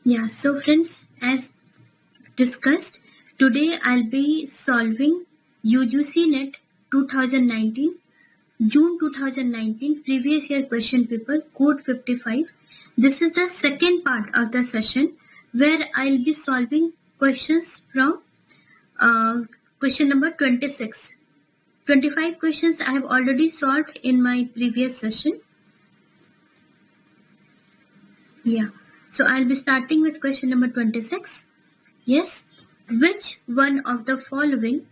Yeah, so friends, as discussed, today I'll be solving UGC NET 2019, June 2019 previous year question paper, code 55. This is the second part of the session where I'll be solving questions from question number 26. 25 questions I have already solved in my previous session. Yeah, so I'll be starting with question number 26. Yes, which one of the following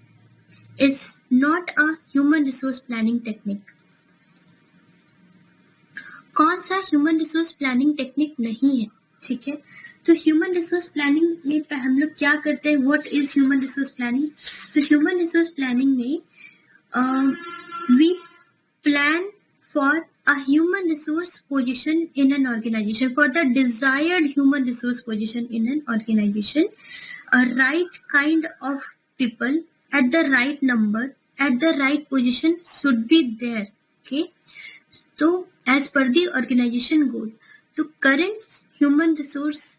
is not a human resource planning technique? कौन सा human resource planning technique नहीं है? ठीक है, तो human resource planning में हम लोग क्या करते हैं? What is human resource planning? तो ह्यूमन रिसोर्स प्लानिंग में we plan for a human resource position in an organization, for the desired human resource position in an organization, a right kind of people at the right number at the right position should be there. Okay, so as per the organization goal, तो current human resource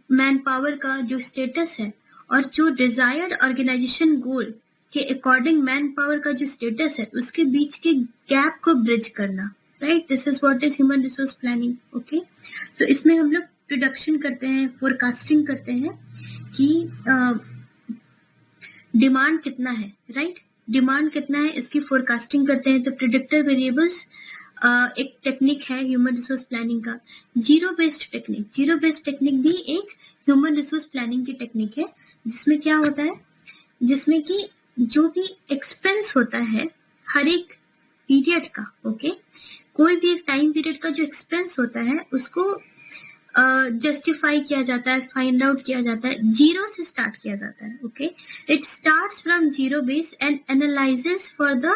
manpower का जो status है और जो desired organization goal के according man power का जो status है उसके बीच के गैप को ब्रिज करना, right? This is what is human resource planning. Okay, तो इसमें हम लोग प्रोडक्शन करते हैं, फोरकास्टिंग करते हैं कि डिमांड कितना है, राइट? डिमांड कितना है इसकी फोरकास्टिंग करते हैं. तो प्रेडिक्टर वेरिएबल्स एक टेक्निक है ह्यूमन रिसोर्स प्लानिंग का. Zero based technique, zero based technique भी एक ह्यूमन रिसोर्स प्लानिंग की टेक्निक है, जिसमें क्या होता है, जिसमें कि जो भी एक्सपेंस होता है हर एक पीरियड का, ओके, कोई भी एक टाइम पीरियड का जो एक्सपेंस होता है उसको जस्टिफाई किया जाता है, फाइंड आउट किया जाता है, जीरो से स्टार्ट किया जाता है. Okay, it starts from zero base and analyses for the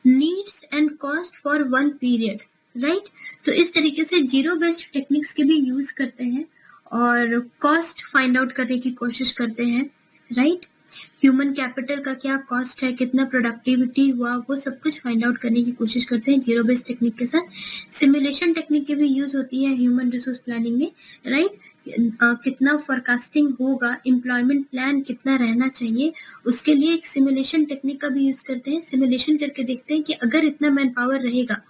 needs and cost for one period, right? तो इस तरीके से जीरो बेस्ड टेक्निक्स के भी यूज करते हैं और कॉस्ट फाइंड आउट करने की कोशिश करते हैं, राइट? ह्यूमन कैपिटल का क्या कॉस्ट है, कितना प्रोडक्टिविटी हुआ, वो सब कुछ फाइंड आउट करने की कोशिश करते हैं जीरो बेस्ड टेक्निक के साथ. सिमुलेशन टेक्निक की भी यूज होती है ह्यूमन रिसोर्स प्लानिंग में, राइट? कितना फोरकास्टिंग होगा, एम्प्लॉयमेंट प्लान कितना रहना चाहिए, उसके लिए एक सिमुलेशन टेक्निक का भी यूज करते हैं. सिमुलेशन करके देखते हैं कि अगर इतना मैन पावर रहेगा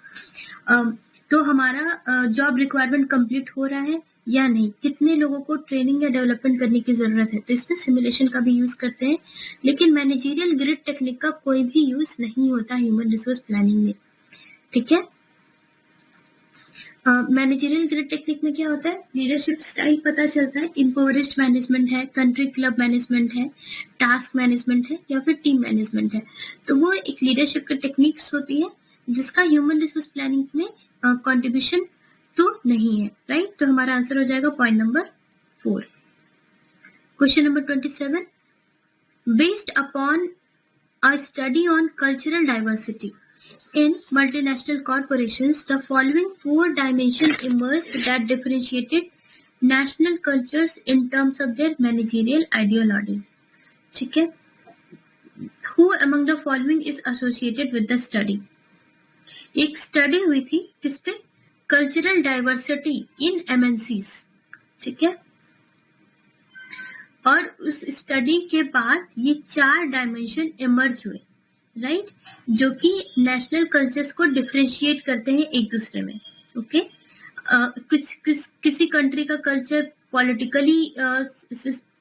तो हमारा जॉब रिक्वायरमेंट कंप्लीट हो रहा है या नहीं, कितने लोगों को ट्रेनिंग या डेवलपमेंट करने की जरूरत है. तो इसमें सिमुलेशन का भी यूज करते हैं, लेकिन मैनेजरियल ग्रिड टेक्निक का कोई भी यूज नहीं होता ह्यूमन रिसोर्स प्लानिंग में. ठीक है, मैनेजरियल ग्रिड टेक्निक में क्या होता है, लीडरशिप स्टाइल पता चलता है, इम्पोवरिश्ड मैनेजमेंट है, कंट्री क्लब मैनेजमेंट है, टास्क मैनेजमेंट है या फिर टीम मैनेजमेंट है. तो वो एक लीडरशिप की टेक्निक्स होती है जिसका ह्यूमन रिसोर्स प्लानिंग में कंट्रीब्यूशन तो नहीं है, राइट? तो हमारा आंसर हो जाएगा point number 4. Question number 27. Based upon a study on cultural diversity in multinational corporations, the following 4 dimensions emerged that differentiated national cultures in terms of their managerial ideologies. ठीक है, who among the following is associated with the study? एक study हुई थी किस पे, cultural diversity in MNCs. ठीक है, और उस स्टडी के बाद ये 4 डायमेंशन इमर्ज हुए, राइट? जो कि नेशनल कल्चर्स को डिफरेंशिएट करते हैं एक दूसरे में. ओके, किसी कंट्री का कल्चर पॉलिटिकली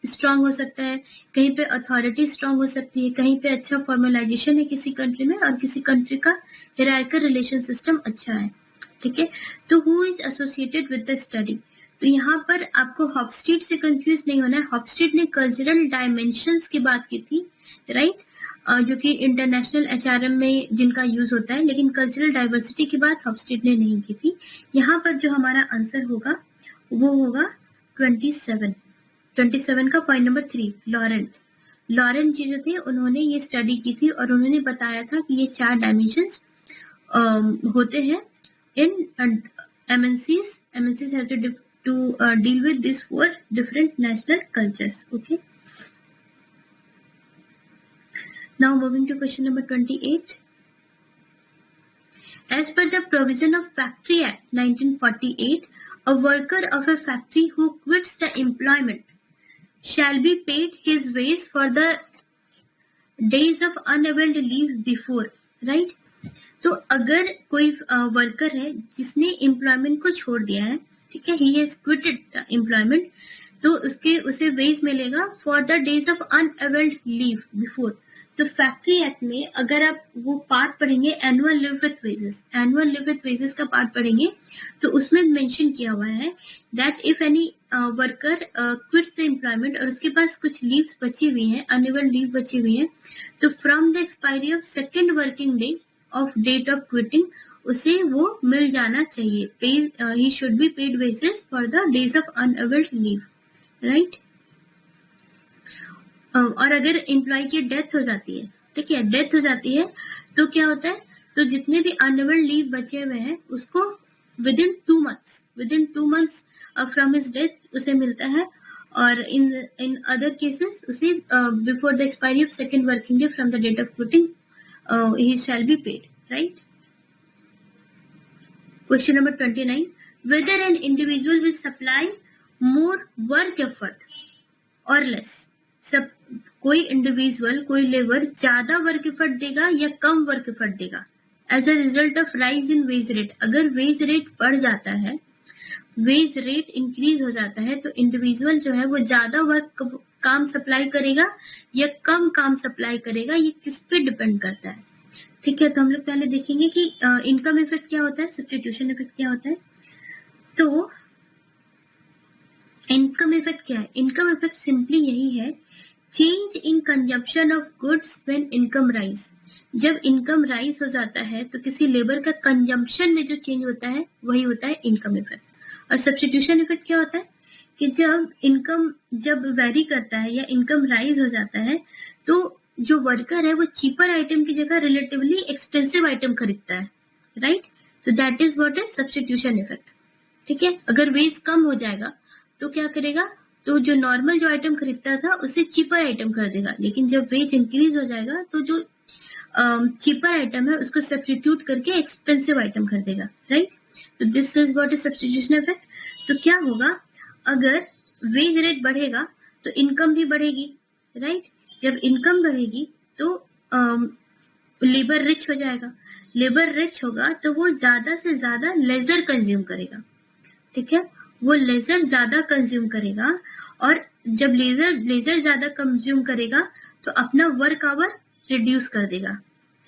स्ट्रांग हो सकता है, कहीं पे अथॉरिटी स्ट्रांग हो सकती है, कहीं पे अच्छा फॉर्मलाइजेशन है किसी कंट्री में, और किसी कंट्री का हिरार्किकल रिलेशन सिस्टम अच्छा है. ठीक है, तो who is associated with the study? तो यहाँ पर आपको हॉफस्टीड से कंफ्यूज नहीं होना है. हॉफस्टीड ने कल्चरल डायमेंशंस की बात की थी, राइट? जो कि इंटरनेशनल एचआरएम में जिनका यूज होता है, लेकिन कल्चरल डाइवर्सिटी की बात हॉफस्टीड ने नहीं की थी. यहाँ पर जो हमारा आंसर होगा वो होगा 27. 27 का पॉइंट नंबर 3, लॉरेंट जी जो थे उन्होंने ये स्टडी की थी और उन्होंने बताया था कि ये 4 डायमेंशंस होते हैं इन MNCs have to deal with these 4 different national cultures. Okay. Now moving to question number 28. As per the provision of Factory Act 1948, A worker of a factory who quits the employment shall be paid his wage for the days of unavailed leave before, right? तो अगर कोई worker है जिसने employment को छोड़ दिया है, ठीक है, he has quoted the employment, तो उसे वेज मिलेगा for the days of unavailed leave before. तो फैक्ट्री एक्ट में अगर आप वो पार्ट पढ़ेंगे एनुअल लीव विथ वेजेस का पार्ट पढ़ेंगे तो उसमें मेंशन किया हुआ है that if any worker quits the employment और उसके पास कुछ लीव्स बची हुई हैं, अनअवेल्ड लीव बची हुई हैं, तो from the expiry of second working day of date of quitting उसे वो मिल जाना चाहिए। He should be paid wages for the days of unavailed leave, right. और अगर एम्प्लॉय की डेथ हो जाती है, ठीक है, डेथ हो जाती है तो क्या होता है, तो जितने भी अनअवेल्ड लीव बचे हुए हैं उसको within 2 months from his death उसे मिलता है, और इन अदर केसेस उसे before the expiry of second working day from the date of quitting he shall be paid, right? Question number 29. Whether an individual will supply more work effort or less. कोई individual, कोई labour ज्यादा work effort देगा या कम work effort देगा as a result of rise in wage rate. अगर wage rate बढ़ जाता है, वेज रेट इंक्रीज हो जाता है, तो इंडिविजुअल जो है वो ज्यादा काम सप्लाई करेगा या कम काम सप्लाई करेगा, ये किस पे डिपेंड करता है, ठीक है। तो हम लोग पहले देखेंगे कि इनकम इफेक्ट क्या होता है, सब्स्टिट्यूशन इफेक्ट क्या होता है। तो इनकम इफेक्ट क्या है? इनकम इफेक्ट सिंपली यही है, change in consumption of goods when income rise. जब इनकम राइज हो जाता है तो किसी लेबर का कंजम्पशन में जो चेंज होता है वही होता है इनकम इफेक्ट। और सब्स्टिट्यूशन इफेक्ट क्या होता है कि जब इनकम वेरी करता है या इनकम राइज हो जाता है तो जो वर्कर है वो चीपर आइटम की जगह रिलेटिवली एक्सपेंसिव आइटम खरीदता है, राइट। तो that is what is substitution effect, ठीक है। अगर वेज कम हो जाएगा तो क्या करेगा, तो जो नॉर्मल जो आइटम खरीदता था उसे चीपर आइटम खरीदेगा, लेकिन जब वेज इंक्रीज हो जाएगा तो जो चीपर आइटम है उसको सब्स्टिट्यूट करके एक्सपेंसिव आइटम खरीदेगा, राइट। तो this is what is substitution effect. तो क्या होगा, अगर वेज रेट बढ़ेगा तो इनकम भी बढ़ेगी, राइट। जब इनकम बढ़ेगी तो लेबर रिच हो जाएगा, लेबर रिच होगा तो वो ज्यादा से ज्यादा लेजर कंज्यूम करेगा, ठीक है, वो लेजर ज्यादा कंज्यूम करेगा, और जब लेजर ज्यादा कंज्यूम करेगा तो अपना वर्क आवर रिड्यूस कर देगा,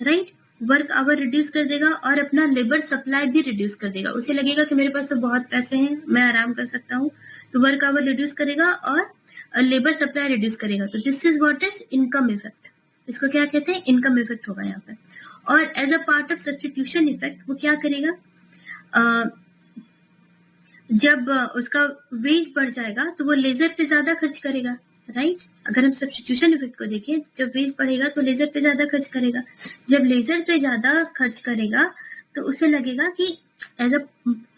राइट। वर्क आवर रिड्यूस कर देगा और अपना लेबर सप्लाई भी रिड्यूस कर देगा। उसे लगेगा कि मेरे पास तो बहुत पैसे हैं, मैं आराम कर सकता हूँ, तो वर्क आवर रिड्यूस करेगा और लेबर सप्लाई रिड्यूस करेगा। तो this is what is income effect. इसको क्या कहते हैं, इनकम इफेक्ट होगा यहाँ पे। और as a part of substitution effect वो क्या करेगा, जब उसका वेज बढ़ जाएगा तो वो लेजर पे ज्यादा खर्च करेगा, राइट। अगर हम सब्स्टिट्यूशन इफेक्ट को देखें, जब वेज बढ़ेगा तो लेजर पे ज्यादा खर्च करेगा, जब लेजर पे ज्यादा खर्च करेगा तो उसे लगेगा कि as a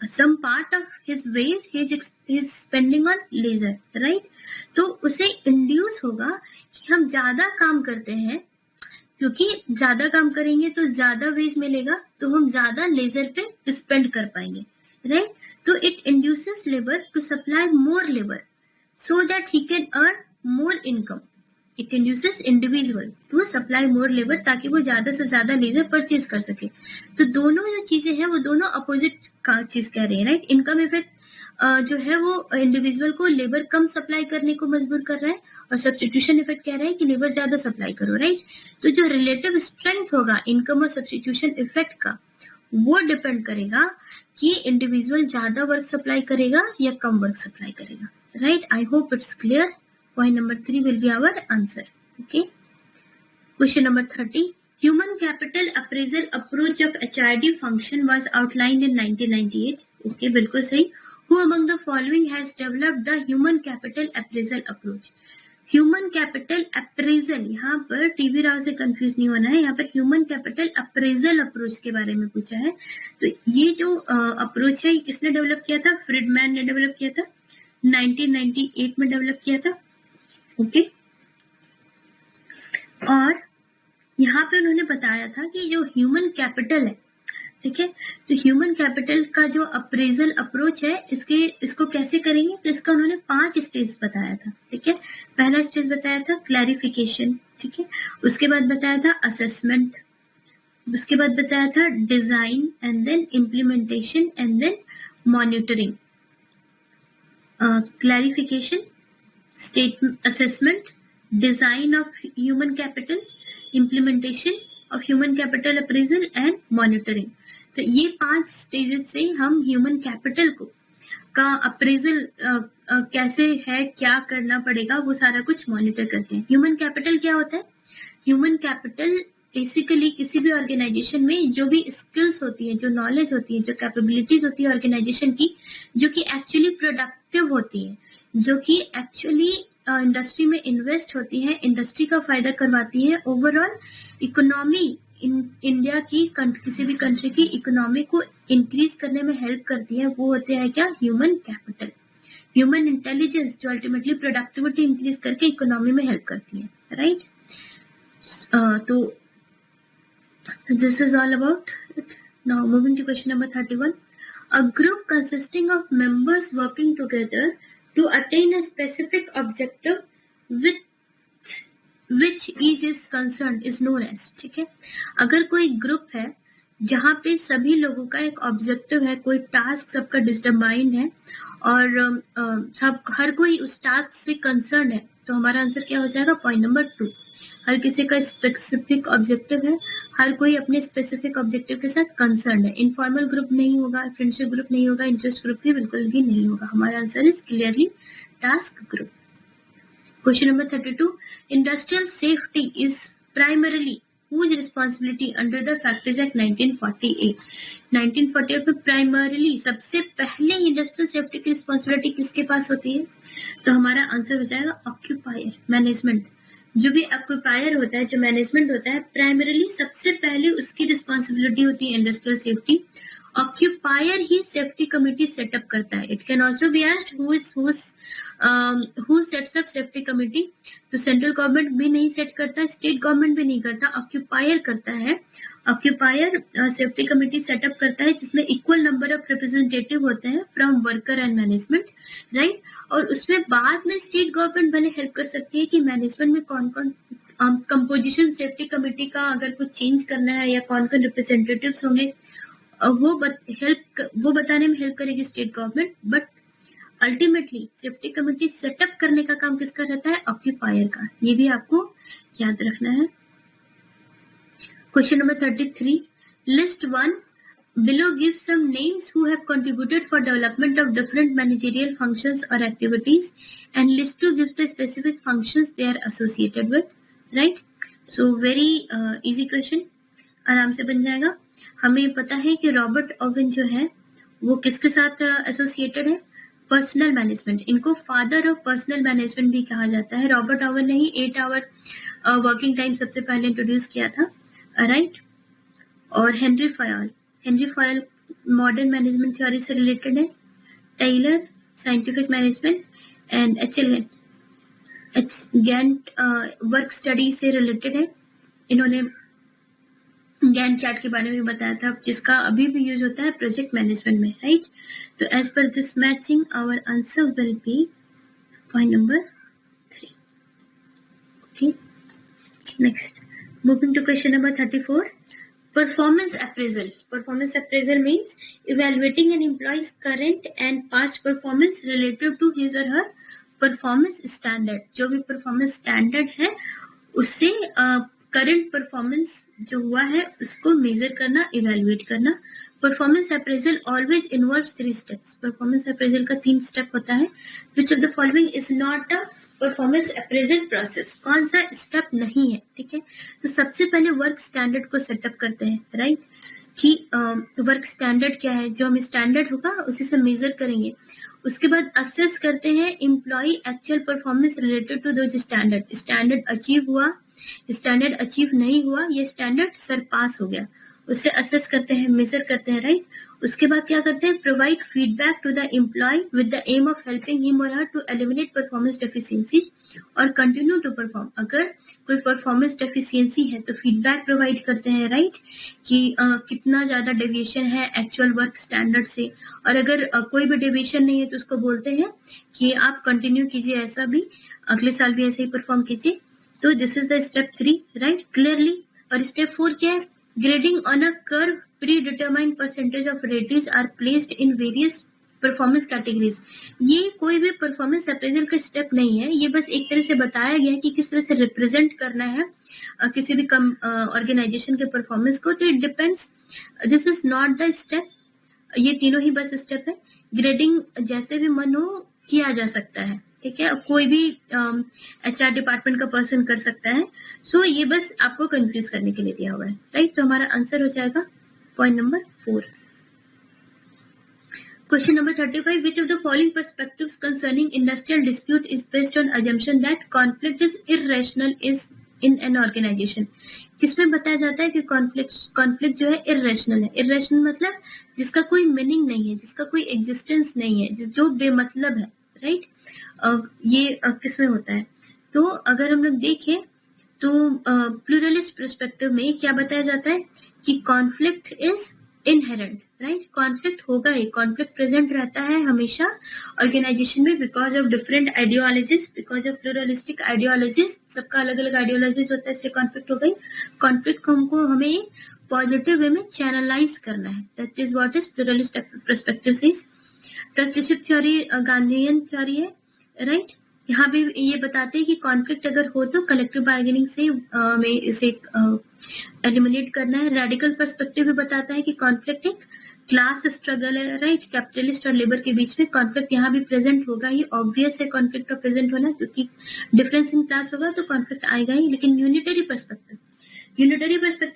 some part of his wage he is spending on leisure, right. तो उसे इंड्यूस होगा कि हम ज्यादा काम करते हैं, क्योंकि ज्यादा काम करेंगे तो ज्यादा वेज मिलेगा, तो हम ज्यादा लेजर पे स्पेंड कर पाएंगे, राइट। तो it induces labor to supply more labor so that he can earn more income. It induces individual to supply more labor ताकि वो ज्यादा से ज्यादा लेजर परचेज कर सके। तो दोनों जो चीजें हैं वो दोनों अपोजिट का चीज कह रहे हैं, राइट। इनकम इफेक्ट जो है वो इंडिविजुअल को लेबर कम सप्लाई करने को मजबूर कर रहा है, और सब्स्टिट्यूशन इफेक्ट कह रहा है कि लेबर ज्यादा सप्लाई करो, राइट। तो जो रिलेटिव स्ट्रेंथ होगा इनकम और सब्स्टिट्यूशन इफेक्ट का, वो डिपेंड करेगा कि इंडिविजुअल ज्यादा वर्क सप्लाई करेगा या कम वर्क सप्लाई करेगा, right. I hope it's clear. Point number 3 will be our answer, okay. Question number 30. Human capital appraisal approach of HRD function was outlined in 1998. Okay, बिल्कुल सही. Who among the following has developed the human capital appraisal approach? Human capital appraisal, यहाँ पर TV Rao से confuse नहीं होना है, यहाँ पर ह्यूमन कैपिटल अप्रेजल अप्रोच के बारे में पूछा है। तो ये जो अप्रोच है ये किसने डेवलप किया था, फ्रिडमैन ने डेवलप किया था, 1998 में डेवलप किया था, ओके। और यहाँ पे उन्होंने बताया था कि जो ह्यूमन कैपिटल है, ठीक है। तो ह्यूमन कैपिटल का जो अप्रेजल अप्रोच है इसको कैसे करेंगे, तो इसका उन्होंने 5 स्टेज बताया था। ठीक है, पहला स्टेज बताया था क्लैरिफिकेशन, ठीक है, उसके बाद बताया था असेसमेंट, उसके बाद बताया था design and then implementation and then monitoring. Clarification, state assessment, design of human capital, implementation of human capital appraisal and monitoring. तो ये 5 स्टेजेस से हम ह्यूमन कैपिटल का अप्रेजल कैसे है, क्या करना पड़ेगा, वो सारा कुछ मॉनिटर करते हैं। ह्यूमन कैपिटल क्या होता है? ह्यूमन कैपिटल बेसिकली किसी भी ऑर्गेनाइजेशन में जो भी स्किल्स होती है, जो नॉलेज होती है, जो कैपेबिलिटीज होती है ऑर्गेनाइजेशन की, जो कि एक्चुअली प्रोडक्टिव होती है, जो कि एक्चुअली इंडस्ट्री में इन्वेस्ट होती है, इंडस्ट्री का फायदा करवाती है, ओवरऑल इकोनॉमी इंडिया की किसी भी कंट्री की इकोनॉमी को इंक्रीज करने में हेल्प करती है, वो होते हैं क्या? Human capital. ह्यूमन इंटेलिजेंस जो अल्टीमेटली प्रोडक्टिविटी इंक्रीज करके इकोनॉमी में हेल्प करती है, राइट? तो this is all about it. Now moving to question number 31. A group consisting of members working together to attain a specific objective with which each is concerned is known as. ठीक है, अगर कोई group है जहाँ पे सभी लोगों का एक ऑब्जेक्टिव है, कोई टास्क सबका डिटरमाइंड है और हर कोई उस टास्क से कंसर्न है, तो हमारा आंसर क्या हो जाएगा? Point number 2। हर किसी का स्पेसिफिक ऑब्जेक्टिव है, हर कोई अपने स्पेसिफिक ऑब्जेक्टिव के साथ कंसर्न है। इनफॉर्मल ग्रुप नहीं होगा, फ्रेंडशिप ग्रुप नहीं होगा, इंटरेस्ट ग्रुप भी बिल्कुल भी नहीं होगा। हमारा answer is clearly task group. Question number 32. Industrial safety is primarily whose responsibility under the Factories Act 1948. 1948 में प्राइमरीली सबसे पहले इंडस्ट्रियल सेफ्टी की रिस्पॉन्सिबिलिटी किसके पास होती है? तो हमारा आंसर हो जाएगा ऑक्यूपायर, मैनेजमेंट। जो भी ऑक्यूपायर होता है, जो मैनेजमेंट होता है, प्राइमरीली सबसे पहले उसकी रिस्पॉन्सिबिलिटी होती है इंडस्ट्रियल सेफ्टी। ऑक्यूपायर ही सेफ्टी कमिटी सेटअप करता है। It can also be asked who sets up safety committee. तो सेंट्रल गवर्नमेंट भी नहीं सेट करता, स्टेट गवर्नमेंट भी नहीं करता, ऑक्यूपायर करता है। ऑक्यूपायर सेफ्टी कमिटी सेटअप करता है जिसमें इक्वल नंबर ऑफ रिप्रेजेंटेटिव होते हैं from worker and management, right? और उसमें बाद में स्टेट गवर्नमेंट भले हेल्प कर सकती है कि मैनेजमेंट में कौन कौन कंपोजिशन सेफ्टी कमिटी का अगर कुछ चेंज करना है या कौन कौन रिप्रेजेंटेटिव्स होंगे, वो बताने में हेल्प करेगी state government. But ultimately safety committee setup करने का काम किसका रहता है? ऑक्यूपायर का। ये भी आपको याद रखना है। Question number 33. List 1 below gives some names who have contributed for development of different managerial functions or activities, and list 2 gives the specific functions they are associated with, right? So very easy question, आराम से बन जाएगा। हमें पता है कि Robert oven जो है वो किसके साथ एसोसिएटेड है? Personal management. इनको फादर ऑफ पर्सनल मैनेजमेंट भी कहा जाता है। रॉबर्ट ओवन ने ही 8 आवर वर्किंग टाइम सबसे पहले इंट्रोड्यूस किया था, राइट? और Henry Fayol modern management theory से रिलेटेड है। Taylor scientific management and Gantt work study से रिलेटेड है। इन्होंने गैंट चार्ट के बारे में बताया था, जिसका अभी भी यूज होता है प्रोजेक्ट मैनेजमेंट में, राइट? तो as per this matching our answer will be point number 3. Okay, next moving to question number 34. Performance appraisal. Performance appraisal means evaluating an employee's current and past performance relative to his or her performance standard. जो भी performance standard है उससे current performance जो हुआ है उसको measure करना, evaluate करना. Performance appraisal always involves 3 steps. Performance appraisal का 3 step होता है. Which of the following is not a performance appraisal process? कौन सा स्टेप नहीं है? ठीक है, तो सबसे पहले वर्क स्टैंडर्ड को सेटअप करते हैं, राइट? कि वर्क स्टैंडर्ड क्या है, जो हम स्टैंडर्ड होगा उसी से मेजर करेंगे। उसके बाद असेस करते हैं employee actual performance related to दो स्टैंडर्ड। स्टैंडर्ड अचीव हुआ, स्टैंडर्ड अचीव नहीं हुआ, ये स्टैंडर्ड सरपास हो गया, उससे असेस करते हैं, मेजर करते हैं, राइट? उसके बाद क्या करते हैं, provide feedback to the employee with the aim of helping him और her to eliminate performance deficiency और कंटिन्यू टू परफॉर्म। अगर कोई परफॉर्मेंस डेफिशिएंसी है तो फीडबैक प्रोवाइड करते हैं, राइट, कि कितना ज्यादा डेविएशन है एक्चुअल वर्क स्टैंडर्ड से, और अगर कोई भी डेविएशन नहीं है तो उसको बोलते हैं कि आप कंटिन्यू कीजिए, ऐसा भी अगले साल भी ऐसे ही परफॉर्म कीजिए। तो this is the step 3, right, clearly. और स्टेप 4 क्या है, grading on a curve, predetermined percentage of ratings are placed in various performance categories. ये कोई भी परफॉर्मेंस अप्रेजल का स्टेप नहीं है, ये बस एक तरह से बताया गया है कि किस तरह से रिप्रेजेंट करना है किसी भी ऑर्गेनाइजेशन के परफॉर्मेंस को। तो it depends, this is not the step, ये तीनों ही बस स्टेप है। ग्रेडिंग जैसे भी मन हो किया जा सकता है, ठीक है, कोई भी HR डिपार्टमेंट का पर्सन कर सकता है। सो ये बस आपको कंफ्यूज करने के लिए दिया हुआ है, राइट। तो हमारा आंसर हो जाएगा point number 4। Question number 35. Which of the following perspectives concerning industrial dispute is based on assumption that conflict is irrational in an organization? किसमें बताया जाता है कि कॉन्फ्लिक्ट जो है इरेशनल है। इरेशनल मतलब जिसका कोई मीनिंग नहीं है, जिसका कोई एग्जिस्टेंस नहीं है, जो बेमतलब है, राइट। ये किसमें होता है? तो अगर हम लोग देखें तो प्लूरलिस्ट पर्सपेक्टिव में क्या बताया जाता है कि conflict is inherent, right. Conflict होगा ही, कॉन्फ्लिक्ट प्रेजेंट रहता है हमेशा ऑर्गेनाइजेशन में because of different ideologies, because of pluralistic ideologies, सबका अलग अलग आइडियोलॉजीज होता है, इसलिए कॉन्फ्लिक्ट हो गई। कॉन्फ्लिक्ट को हमको हमें पॉजिटिव वे में चैनलाइज करना है, that is what is pluralist perspective is. Trusteeship theory Gandhian theory है, राइट। यहाँ भी ये बताते हैं कि कॉन्फ्लिक्ट अगर हो तो कलेक्टिव बार्गेनिंग से में इसे एलिमिनेट करना है। रेडिकल पर्सपेक्टिव भी बताता है कि कॉन्फ्लिक्ट एक क्लास स्ट्रगल है, राइट, कैपिटलिस्ट और लेबर के बीच में कॉन्फ्लिक्ट यहाँ भी प्रेजेंट होगा ही, ऑब्वियस है कॉन्फ्लिक्ट का प्रेजेंट होना, क्योंकि डिफरेंस इन क्लास होगा तो कॉन्फ्लिक्ट आएगा ही। लेकिन यूनिटरी पर्सपेक्टिव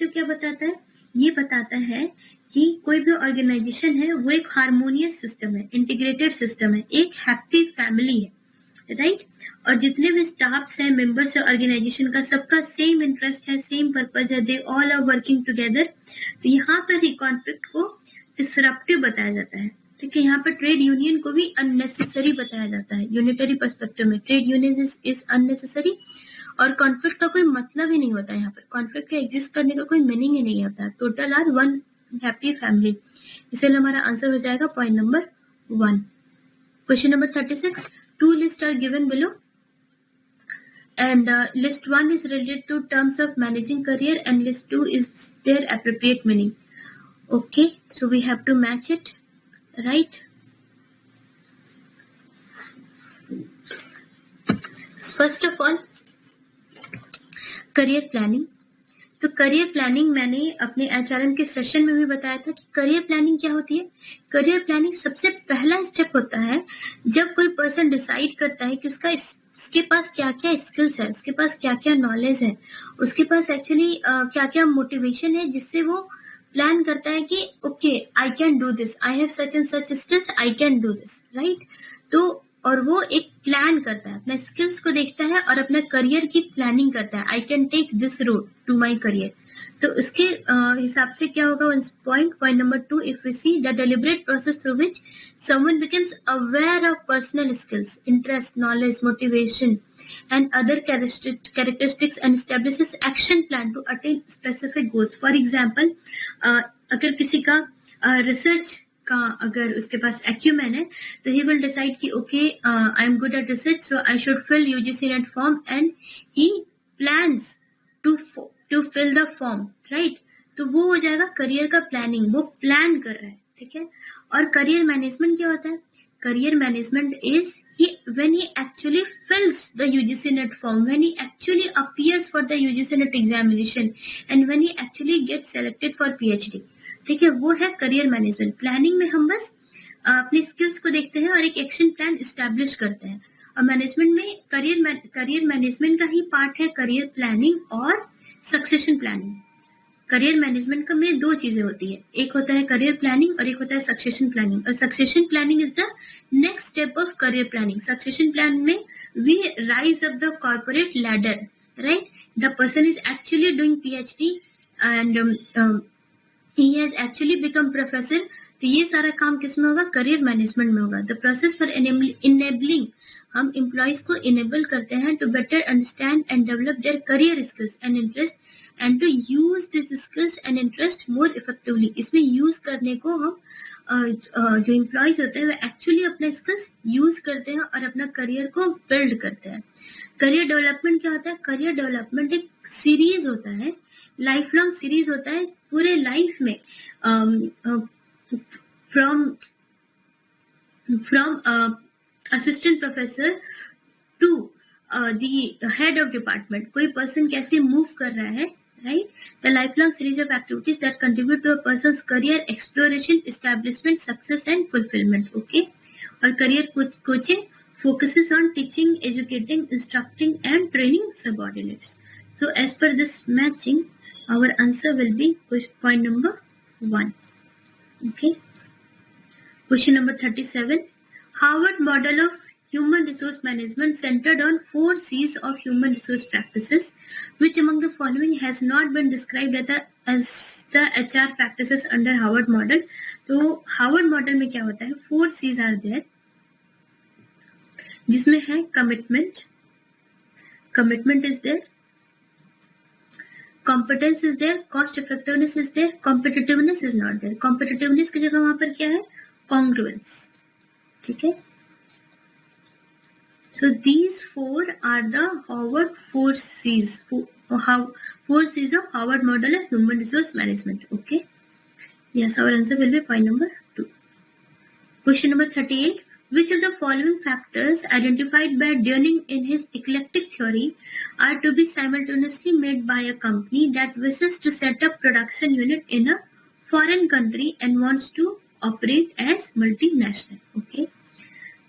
क्या बताता है? ये बताता है कि कोई भी ऑर्गेनाइजेशन है वो एक हार्मोनियस सिस्टम है, इंटीग्रेटेड सिस्टम है, एक हैप्पी फैमिली है, राइट। और जितने भी स्टाफ्स हैं, मेंबर्स है ऑर्गेनाइजेशन का, सबका सेम इंटरेस्ट है, सेम पर्पज है, they all are working together. तो यहाँ पर ही कॉन्फ्लिक्ट को डिसरप्टिव बताया जाता है, ठीक है। यहाँ पर ट्रेड यूनियन को भी अननेसेसरी बताया जाता है। यूनिटरी पर्सपेक्टिव में ट्रेड यूनियन इज अननेसेसरी, और कॉन्फ्लिक्ट का कोई मतलब ही नहीं होता है। यहाँ पर कॉन्फ्लिक्ट के एग्जिस्ट करने का कोई मीनिंग ही नहीं होता है। Total are one happy family, इसलिए हमारा आंसर हो जाएगा point number 1। Question number 36. Two lists are given below, and list 1 is related to terms of managing career, and list 2 is their appropriate meaning. Okay, so we have to match it, right? First of all, career planning. तो career planning मैंने अपने HRM के session में भी बताया था कि career planning क्या होती है। करियर प्लानिंग सबसे पहला स्टेप होता है जब कोई पर्सन डिसाइड करता है कि उसके पास क्या क्या स्किल्स है, उसके पास क्या क्या नॉलेज है, उसके पास एक्चुअली क्या क्या मोटिवेशन है, जिससे वो प्लान करता है कि okay I can do this, I have such and such skills, I can do this, right. तो और वो एक प्लान करता है, अपने स्किल्स को देखता है और अपने करियर की प्लानिंग करता है, I can take this road to my career. तो उसके हिसाब से क्या होगा, point number 2, if we see the deliberate process through which someone becomes aware of personal skills, interest, knowledge, motivation and other characteristics and establishes action plan to attain specific goals. For example, अगर किसी का research का अगर उसके पास acumen है तो he will decide कि okay I am good at research, so I should fill UGC NET form, and he plans to fill the form, right. तो वो हो जाएगा करियर का प्लानिंग, वो प्लान कर रहा है, ठीक है। और करियर मैनेजमेंट क्या होता है? Career management is when he actually fills the UGC net form, when he actually appears for the UGC net examination, and when he actually gets selected for PhD, ठीक है, वो है करियर मैनेजमेंट। प्लानिंग में हम बस अपने skills को देखते हैं और एक एक्शन प्लान एस्टैब्लिश करते हैं। और मैनेजमेंट में करियर मैनेजमेंट का ही पार्ट है करियर प्लानिंग और सक्सेशन प्लानिंग। करियर मैनेजमेंट का में 2 चीजें होती है, एक होता है करियर प्लानिंग और एक होता है सक्सेशन प्लानिंग। और succession planning is the next step of career planning. Succession plan में we rise up the corporate ladder, right. The person is actually doing PhD and he has actually become professor तो ये सारा काम किस में होगा? Career management में होगा. द प्रोसेस फॉर इनेबलिंग, हम एम्प्लॉयज को इनेबल करते हैं to better understand and develop their career skills and interest and to use this skills and interest more effectively. इसमें यूज करने को हम जो एम्प्लॉयज होते हैं वो एक्चुअली अपने स्किल्स यूज करते हैं और अपना करियर को बिल्ड करते हैं. करियर डेवलपमेंट क्या होता है? करियर डेवलपमेंट एक सीरीज होता है, लाइफ लॉन्ग सीरीज होता है. पूरे लाइफ में from assistant professor to the head of department, कोई person कैसे move कर रहा है, right? The lifelong series of activities that contribute to a person's career exploration, establishment, success and fulfillment. Okay? और career coaching focuses on teaching, educating, instructing and training subordinates. So as per this matching, our answer will be point number 1. Okay. Question number 37. Harvard model of human resource management centered on 4 C's of human resource practices. Which among the following has not been described as the HR practices under Harvard model? तो Harvard model में क्या होता है? 4 C's are there. जिसमें है commitment. Commitment is there. Competence is there. Cost effectiveness is there. Competitiveness is not there. Competitiveness की जगह वहां पर क्या है? Congruence. ठीक है. So these 4 are the Harvard 4 C's. 4 C's of Harvard model of human resource management. Okay. Yes, our answer will be point number 2. Question number 38. Which of the following factors identified by Dunning in his eclectic theory are to be simultaneously made by a company that wishes to set up production unit in a foreign country and wants to operate as multinational? Okay.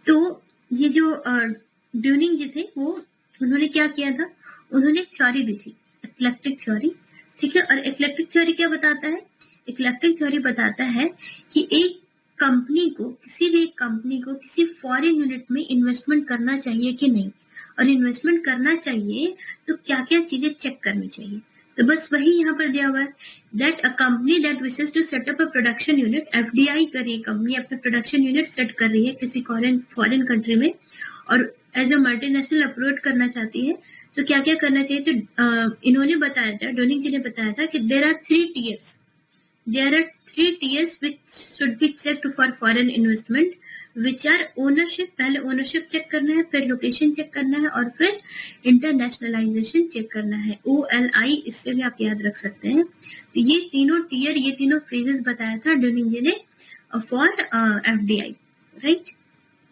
तो ये जो ड्यूनिंग जी थे वो उन्होंने क्या किया था? उन्होंने थ्योरी दी थी, इक्लेक्टिक थ्योरी. ठीक है. और इक्लेक्टिक थ्योरी क्या बताता है? इक्लेक्टिक थ्योरी बताता है कि एक कंपनी को, किसी भी एक कंपनी को किसी फॉरेन यूनिट में इन्वेस्टमेंट करना चाहिए कि नहीं, और इन्वेस्टमेंट करना चाहिए तो क्या क्या चीजें चेक करनी चाहिए. तो बस वही यहाँ पर दिया हुआ है. That a company that wishes to set up a production unit, FDI कर रही है कंपनी, अपना प्रोडक्शन यूनिट सेट कर रही है किसी फॉरेन कंट्री में और एज अ मल्टीनेशनल अप्रोच करना चाहती है, तो क्या क्या करना चाहिए? तो इन्होंने बताया था, डोनिंग जी ने बताया था कि there are 3 tiers. There are 3 tiers which should be checked for foreign investment, which are ownership. पहले ownership चेक करना है, फिर लोकेशन चेक करना है और फिर इंटरनेशनलाइजेशन चेक करना है. OLI, इससे भी आप याद रख सकते हैं. तो ये तीनों टियर, ये तीनों फेजेस बताया था डोनिंग जी ने for FDI, right?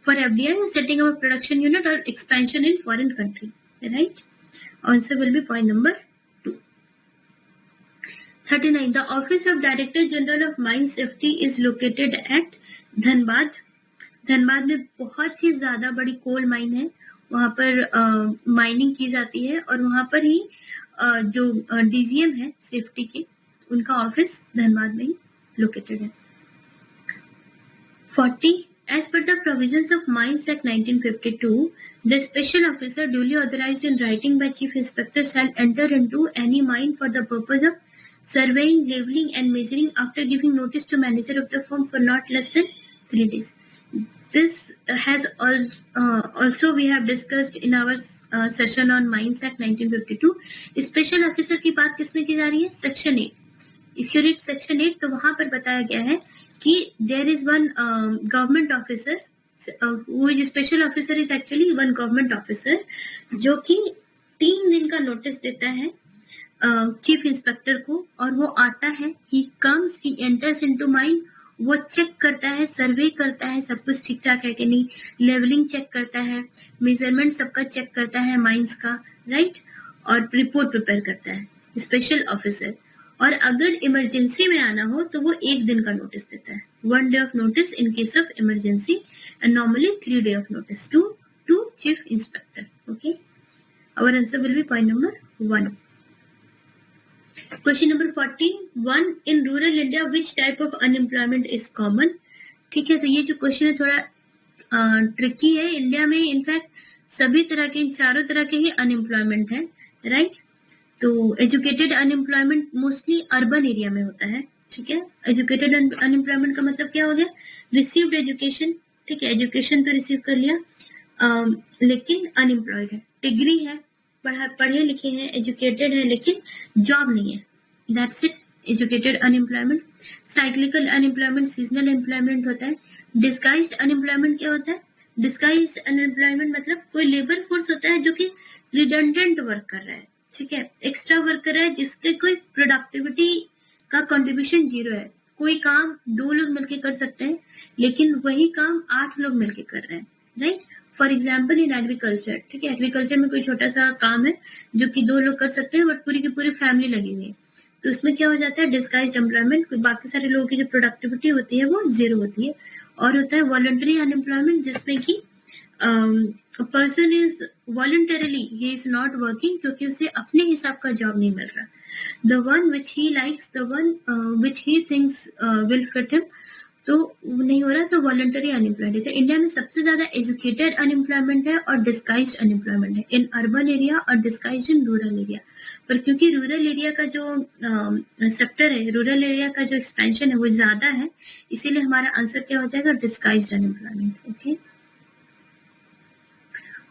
For FDI setting up a production unit or expansion in foreign country, right? Answer will be point number 2. 39. The Office of Director General of Mine Safety is located at Dhanbad. Dhanbad में बहुत ही ज्यादा बड़ी coal mine है, वहां पर mining की जाती है और वहां पर ही जो DGM है सेफ्टी के, उनका ऑफिस धनबाद में ही लोकेटेड है. 40. As per the provisions of Mines Act 1952, the special officer duly authorized in writing by Chief Inspector shall enter into any mine for the purpose of surveying, labeling and measuring after giving notice to manager of the firm for not less than 3 days. This has also we have discussed in our session on Mines Act 1952. Special officer की बात किसमें की जा रही है? Section 8. If you read Section 8 तो वहां पर बताया गया है कि there is one government officer who is special officer is actually one government officer जो कि 3 दिन का नोटिस देता है चीफ इंस्पेक्टर को और वो आता है. he comes, he enters into mine, वो चेक करता है, सर्वे करता है सब कुछ ठीक ठाक है कि नहीं, लेवलिंग चेक करता है, मेजरमेंट सबका चेक करता है माइंस का, राइट, और रिपोर्ट प्रिपेयर करता है स्पेशल ऑफिसर. और अगर इमरजेंसी में आना हो तो वो 1 दिन का नोटिस देता है, 1 day of notice in case of emergency and normally 3 day of notice to chief inspector. Okay, our answer will be point number 1. Question number 41. In rural India, which type of unemployment is common? ठीक है, तो ये जो question है थोड़ा tricky है. India में in fact सभी तरह के, चारों तरह के ही अनएम्प्लॉयमेंट है, राइट? तो educated unemployment mostly urban area में होता है, ठीक है। एजुकेटेड अनएम्प्लॉयमेंट का मतलब क्या हो गया, रिसीव्ड एजुकेशन, ठीक है, एजुकेशन तो रिसीव कर लिया लेकिन अनएम्प्लॉयड है, डिग्री है, पढ़े लिखे हैं, एजुकेटेड है, लेकिन जॉब नहीं है, that's it, educated unemployment. Cyclical unemployment seasonal employment होता है। डिस्गाइज्ड अनएम्प्लॉयमेंट क्या होता है, डिस्गाइज्ड अनएम्प्लॉयमेंट मतलब कोई लेबर फोर्स होता है जो कि रिडंडेंट वर्क कर रहा है, ठीक है, एक्स्ट्रा वर्क कर रहा है, जिसके कोई प्रोडक्टिविटी का कंट्रीब्यूशन 0 है। कोई काम 2 लोग मिलके कर सकते हैं, लेकिन वही काम 8 लोग मिलके कर रहे हैं, right. For example in agriculture, ठीक है, एग्रीकल्चर में कोई छोटा सा काम है जो कि 2 लोग कर सकते हैं, बट पूरी की पूरी फैमिली लगी हुई है, तो उसमें क्या हो जाता है, डिस्गाइज्ड एम्प्लॉयमेंट, बाकी सारे लोगों की जो प्रोडक्टिविटी होती है वो 0 होती है। और होता है वॉलंटरी अनएम्प्लॉयमेंट, जिसमें कि person is voluntarily he is not working, क्योंकि उसे अपने हिसाब का जॉब नहीं मिल रहा, the one which he likes, the one which he thinks will fit him, तो नहीं हो रहा, तो वॉलंटरी अनएम्प्लॉयड है। तो इंडिया में सबसे ज्यादा एजुकेटेड अनएम्प्लॉयमेंट है और डिस्गाइज्ड अनएम्प्लॉयमेंट है इन अर्बन एरिया और डिस्गाइज्ड इन रूरल एरिया। पर क्योंकि रूरल एरिया का जो सेक्टर है, रूरल एरिया का जो एक्सपेंशन है वो ज्यादा है, इसीलिए हमारा आंसर क्या हो जाएगा, disguised unemployment. Okay.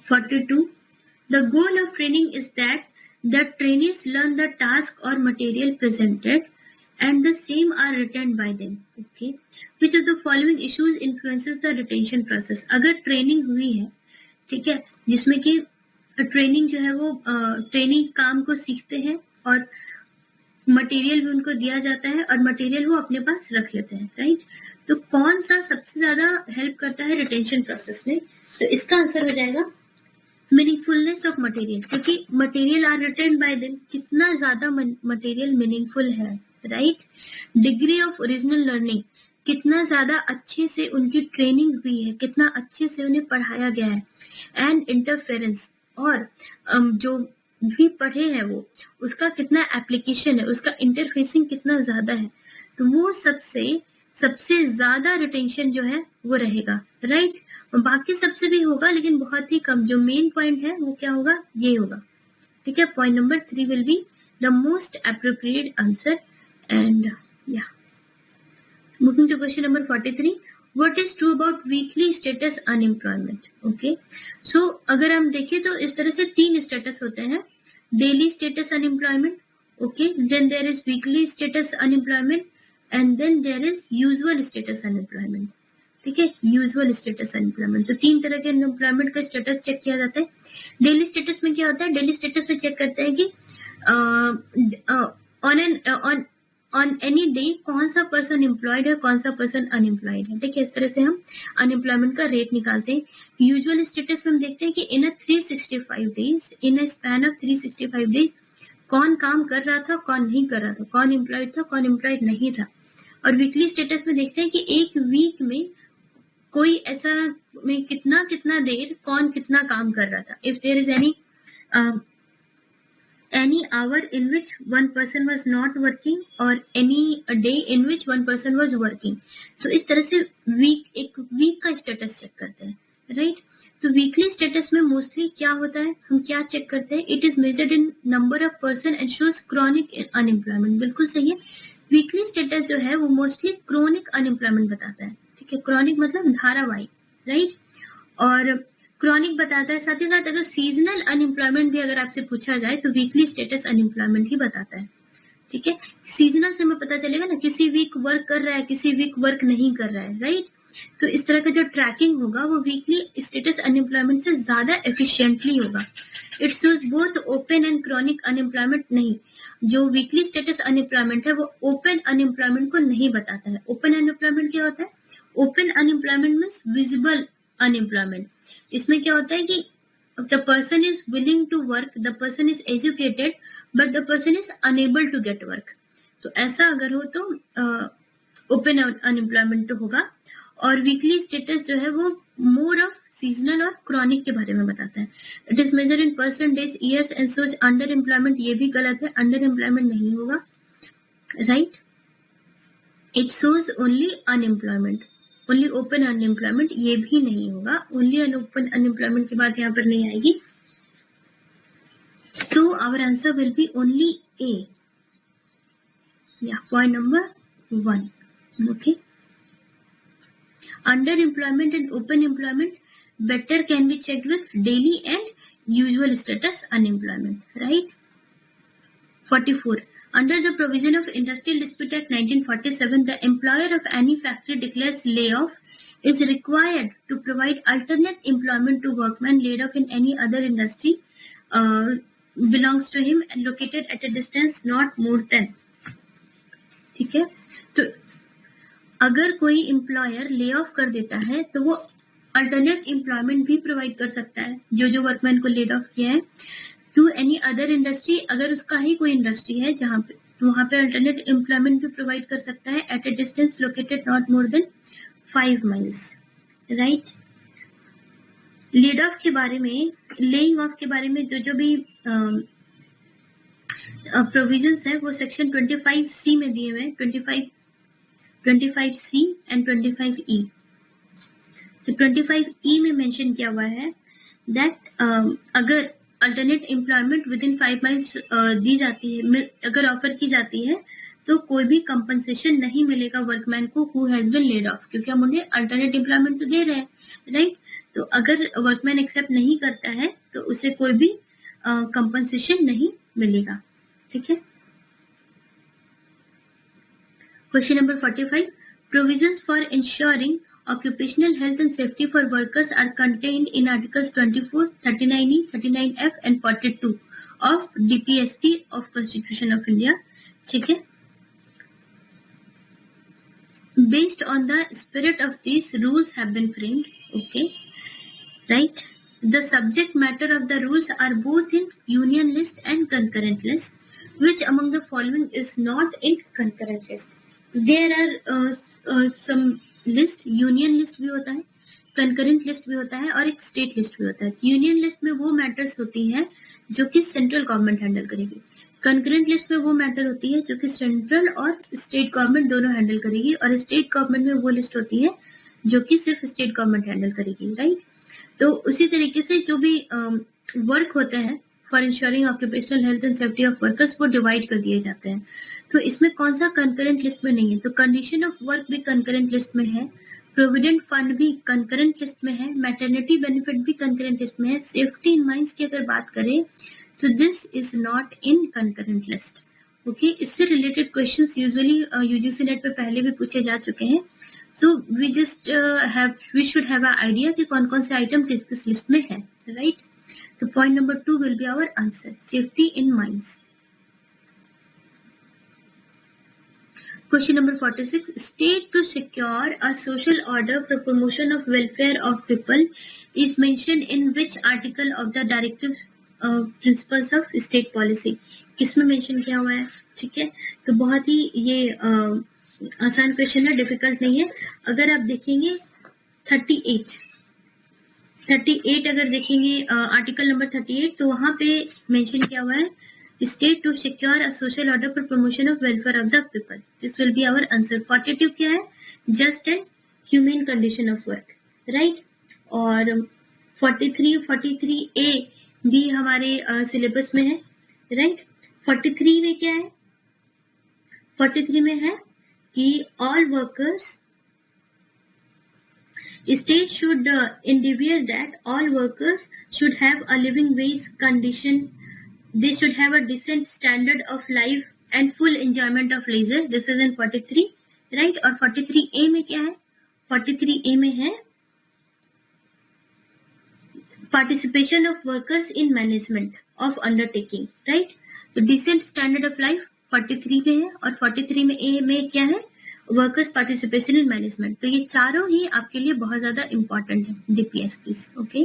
42 the goal of training is that the trainees learn the task or material presented and the same are retained by them. Okay. Which of the following issues influences the retention process? अगर training हुई है, ठीक है, जिसमें कि training जो है वो ट्रेनिंग काम को सीखते हैं और मटेरियल भी उनको दिया जाता है और मटेरियल वो अपने पास रख लेते हैं, राइट। तो कौन सा सबसे ज्यादा हेल्प करता है रिटेंशन प्रोसेस में, तो इसका आंसर हो जाएगा मीनिंगफुलनेस ऑफ मटेरियल, क्योंकि material are retained by them, कितना ज्यादा मटेरियल मीनिंगफुल है, right. Degree of original learning, कितना ज्यादा अच्छे से उनकी ट्रेनिंग हुई है, कितना अच्छे से उन्हें पढ़ाया गया है। एंड इंटरफेरेंस, और जो भी पढ़े हैं वो उसका कितना एप्लीकेशन है, उसका इंटरफेसिंग कितना ज्यादा है, तो वो सबसे ज्यादा रिटेंशन जो है वो रहेगा, राइट। बाकी सबसे भी होगा लेकिन बहुत ही कम, जो मेन पॉइंट है वो क्या होगा, ये होगा, ठीक है। Point number 3 will be the most appropriate answer. And या moving to question number 43, what is true about weekly status unemployment. Okay, so अगर हम देखें तो इस तरह से 3 स्टेटस होते हैं, daily status unemployment, okay, then there is weekly status unemployment and then there is usual status unemployment, ठीक है, यूजुअल स्टेटस अनएम्प्लॉयमेंट। तो 3 तरह के अनएम्प्लॉयमेंट का स्टेटस चेक किया जाता है। डेली स्टेटस में क्या होता है, डेली स्टेटस में चेक करते हैं कि ऑन एनी डे कौन सा पर्सन एम्प्लॉयड है, कौन सा पर्सन अनएम्प्लॉयड है, ठीक है, इस तरह से हम अनएम्प्लॉयमेंट का रेट निकालते हैं। यूजुअल स्टेटस में हम देखते हैं कि इन अ 365 days, in a span of 365 days कौन काम कर रहा था, कौन नहीं कर रहा था, कौन एम्प्लॉयड था, कौन एम्प्लॉयड नहीं था। और वीकली स्टेटस में देखते हैं कि एक वीक में कोई ऐसा में कितना देर कौन कितना काम कर रहा था, if there is any hour in which one person was not working or any day in which one person was working। तो इस तरह से एक वीक का स्टेटस चेक करते हैं, राइट। तो वीकली स्टेटस में मोस्टली क्या होता है, हम क्या चेक करते हैं, it is measured in number of person and shows chronic unemployment. बिल्कुल सही है, वीकली स्टेटस जो है वो मोस्टली क्रॉनिक अनएम्प्लॉयमेंट बताता है, ठीक है, क्रॉनिक मतलब धारावाहिक, राइट, और क्रॉनिक बताता है। साथ ही साथ अगर सीजनल अनएम्प्लॉयमेंट भी अगर आपसे पूछा जाए तो वीकली स्टेटस अनएम्प्लॉयमेंट ही बताता है, ठीक है। सीजनल से हमें पता चलेगा ना, किसी वीक वर्क कर रहा है, किसी वीक वर्क नहीं कर रहा है, राइट। तो इस तरह का जो ट्रैकिंग होगा वो वीकली स्टेटस अनएम्प्लॉयमेंट से ज्यादा एफिशिएंटली होगा। It shows both open and chronic unemployment नहीं, जो वीकली स्टेटस अनएम्प्लॉयमेंट है वो ओपन अनएम्प्लॉयमेंट को नहीं बताता है। ओपन अनएम्प्लॉयमेंट क्या होता है, open unemployment means visible unemployment. इसमें क्या होता है कि the person is willing to work, the person is educated, but the person is unable to get work। तो ऐसा अगर हो तो ओपन अनएम्प्लॉयमेंट होगा। और वीकली स्टेटस जो है वो मोर ऑफ सीजनल और क्रॉनिक के बारे में बताता है। It is measure in percent days years and such underemployment, ये भी गलत है, अंडर एम्प्लॉयमेंट नहीं होगा, right. It shows only unemployment, only open unemployment, ये भी नहीं होगा, ओनली ओपन अनएम्प्लॉयमेंट की बात यहाँ पर नहीं आएगी। So our answer will be only A. या point number 1. Okay. Underemployment and open employment better can be checked with daily and usual status unemployment, right? 44. Under the provision of Industrial Dispute Act 1947, the employer of any factory declares layoff is required to provide alternate employment to workmen laid off in any other industry belongs to him and located at a distance not more than. ठीक है, तो अगर कोई employer lay off कर देता है तो वो अल्टरनेट एम्प्लॉयमेंट भी प्रोवाइड कर सकता है जो वर्कमैन को लेड ऑफ किया है टू एनी अदर इंडस्ट्री. अगर उसका ही कोई इंडस्ट्री है जहाँ पे वहां पे अल्टरनेट एम्प्लॉयमेंट भी प्रोवाइड कर सकता है at a distance located not more than 5 miles, right. Laid off के बारे में, लेइंग ऑफ के बारे में जो भी प्रोविजंस है वो सेक्शन 25C में दिए हुए हैं, 25C एंड 25E. तो 25E में मेंशन किया हुआ है दैट अगर alternate employment with in 5 miles दी जाती है, अगर ऑफर की जाती है तो कोई भी कंपनसेशन नहीं मिलेगा वर्कमैन को who has been laid off, क्योंकि हम उन्हें अल्टरनेट एम्प्लॉयमेंट तो दे रहे हैं, राइट. तो अगर वर्कमैन एक्सेप्ट नहीं करता है तो उसे कोई भी कंपनसेशन नहीं मिलेगा. ठीक है. Question number 45. Provisions for ensuring occupational health and safety for workers are contained in Articles 24, 39E, 39F and 42 of DPSP of Constitution of India. ठीक है. Based on the spirit of these rules have been framed. Okay, right. The subject matter of the rules are both in union list and concurrent list. Which among the following is not in concurrent list? There are some list, union list भी होता है, concurrent list भी होता है और एक state list भी होता है. Union list में वो matters होती हैं जो कि central government handle करेगी. Concurrent list में वो matter होती है जो कि central और state government दोनों handle करेगी, और state government में वो list होती है जो कि सिर्फ state government handle करेगी, right? तो उसी तरीके से जो भी work होते हैं for ensuring occupational health and safety of workers वो डिवाइड कर दिए जाते हैं. तो इसमें कौन सा कंकरेंट लिस्ट में नहीं है? तो कंडीशन ऑफ वर्क भी कंकरेंट लिस्ट में है, प्रोविडेंट फंड भी कंकरेंट लिस्ट में है, मैटरनिटी बेनिफिट भी कंकरेंट लिस्ट में है. सेफ्टी इन माइंस की अगर बात करें तो this is not in concurrent list. Okay, इससे related questions usually UGC NET पे पहले भी पूछे जा चुके हैं. So we should have a idea कि कौन कौन से आइटम किस लिस्ट में है, right. So point number 2 will be our answer. Safety in mines. Question number 46. State to secure a social order for promotion of welfare of people is mentioned in which article of the directive principles of state policy? किसमें mention किया हुआ है? ठीक है, तो बहुत ही ये आसान क्वेश्चन है, डिफिकल्ट नहीं है. अगर आप देखेंगे 38 अगर देखेंगे आर्टिकल नंबर 38 तो वहां पे मेंशन किया हुआ है state to secure a social order for promotion of welfare of the people. This will be our answer. 42 क्या है? Just and human condition of work, right. और 43A भी हमारे सिलेबस में है, राइट. 43 में क्या है? 43 में है कि all workers State should endeavor that all workers should have a living wage condition. They should have a decent standard of life and full enjoyment of leisure. This is in 43, right? और 43A में क्या है? 43A में है participation of workers in management of undertaking, right? तो decent standard of life 43 में है और 43 में A में क्या है? Workers participation in management. तो ये चारों ही आपके लिए बहुत ज्यादा इंपॉर्टेंट है DPSP. Okay.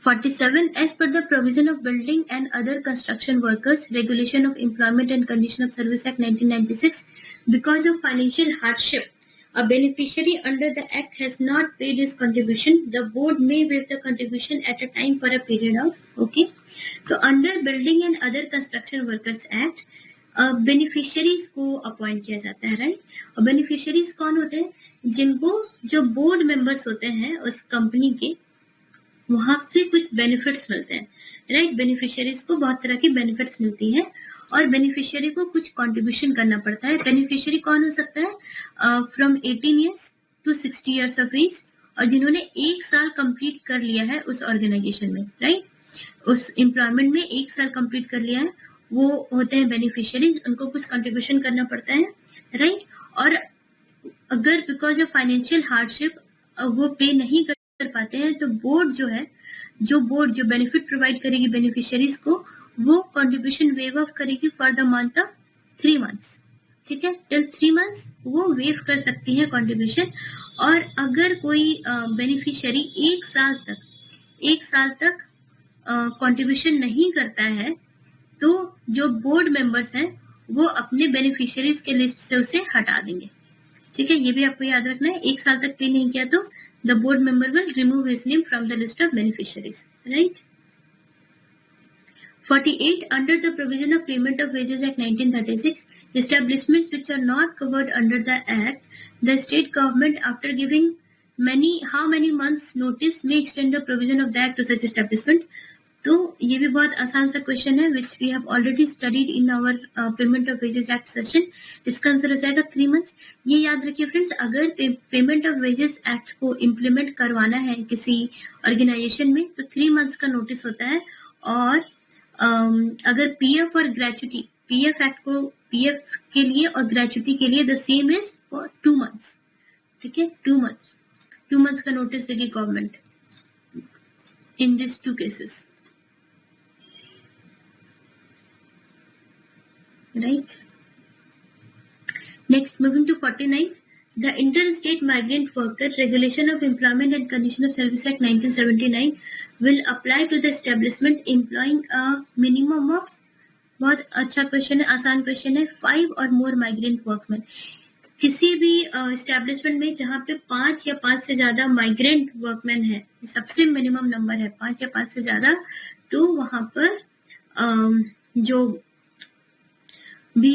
47. As per the provision of building and other construction workers regulation of employment and condition of service act 1996, because of financial hardship a beneficiary under the act has not paid his contribution, the board may waive the contribution at a time for a period of. Okay. तो under building and other construction workers act beneficiaries को appoint किया जाता है, right. और beneficiaries कौन होते हैं? जिनको जो बोर्ड मेंबर्स होते हैं उस कंपनी के, वहां से कुछ बेनिफिट्स मिलते हैं, राइट. बेनिफिशियरीज को बहुत तरह की बेनिफिट्स मिलती हैं और बेनिफिशियरी को कुछ कंट्रीब्यूशन करना पड़ता है। बेनिफिशियरी कौन हो सकता है? From 18 years to 60 years of age, और जिन्होंने 1 साल कंप्लीट कर लिया है उस ऑर्गेनाइजेशन में, राइट, उस एम्प्लॉयमेंट में 1 साल कंप्लीट कर लिया है, वो होते हैं बेनिफिशियरीज, उनको कुछ कंट्रीब्यूशन करना पड़ता है, राइट। और अगर बिकॉज ऑफ फाइनेंशियल हार्डशिप वो पे नहीं कर पाते हैं, तो बोर्ड जो है, जो बेनिफिट प्रोवाइड करेगी बेनिफिशियरीज को, वो कंट्रीब्यूशन वेव ऑफ करेगी for the month of 3 months, ठीक है, टिल 3 मंथ्स वो वेव कर सकती है कंट्रीब्यूशन। और अगर कोई बेनिफिशियरी 1 साल तक कंट्रीब्यूशन नहीं करता है, तो जो बोर्ड मेंबर्स हैं वो अपने बेनिफिशियरीज के लिस्ट से उसे हटा देंगे, ठीक है, ये भी आपको याद रखना है। 1 साल तक पे नहीं किया तो the board member will remove his name from the list of beneficiaries, right. 48. Under the provision of Payment of Wages Act 1936, establishments which are not covered under the Act, the state government, after giving how many months notice, may extend the provision of the Act to such establishment. तो ये भी बहुत आसान सा question है, which we have already studied in our payment of wages act session. इसका answer हो जाएगा 3 मंथ्स। ये याद रखिए फ्रेंड्स, अगर पेमेंट ऑफ वेजेस एक्ट को इम्प्लीमेंट करवाना है किसी ऑर्गेनाइजेशन में, तो 3 मंथ्स का नोटिस होता है। और अगर पीएफ और ग्रेचुटी, पीएफ एक्ट को पीएफ के लिए और ग्रेचुटी के लिए the same is for 2 months, ठीक है, 2 मंथ्स का नोटिस देगी government in this 2 cases, right? Next, moving to 49, the Interstate Migrant Worker Regulation of Employment and Condition of Service Act 1979 will apply to the establishment employing a minimum of, बहुत अच्छा question है, आसान question है, 5 और मोर migrant workman. किसी भी establishment में जहाँ पे 5 या 5 से ज्यादा माइग्रेंट वर्कमैन है, सबसे मिनिमम नंबर है 5 या 5 से ज्यादा, तो वहां पर जो भी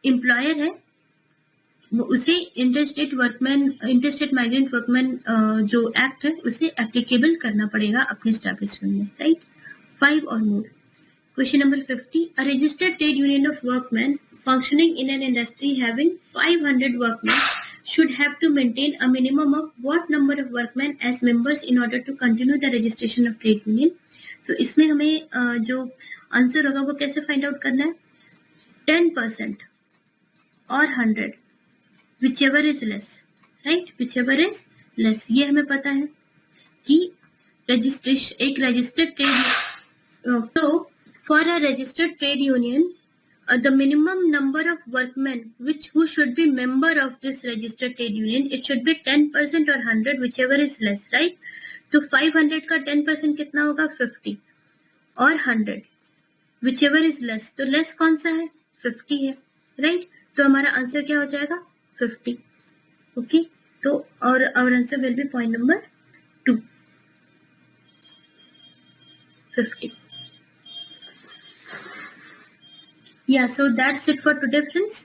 एम्प्लॉयर है वो उसे इंटरस्टेट माइग्रेंट वर्कमैन जो एक्ट है उसे एप्लीकेबल करना पड़ेगा अपने एस्टैब्लिशमेंट में, राइट। 5 और more. Question number 50, a registered trade union of workman functioning in an industry having 500 workman should have to maintain a minimum of what number of workmen as members in order to continue the registration of trade union। तो इसमें हमें जो answer होगा वो कैसे find out करना है? 10% or 100, whichever is less, right? whichever is less, ये हमें पता है कि रजिस्ट्रेशन एक रजिस्टर्ड ट्रेड, तो for a registered trade union the minimum number of workmen who should be member of this registered trade union, it should be 10% or 100, whichever is less, right? तो 500 का 10% कितना होगा? 50 और 100, whichever is less, तो less कौन सा है? 50 है, राइट? तो हमारा आंसर क्या हो जाएगा? 50, ओके। तो और our answer will be point number 2, 50। Yeah, so that's it for today, friends.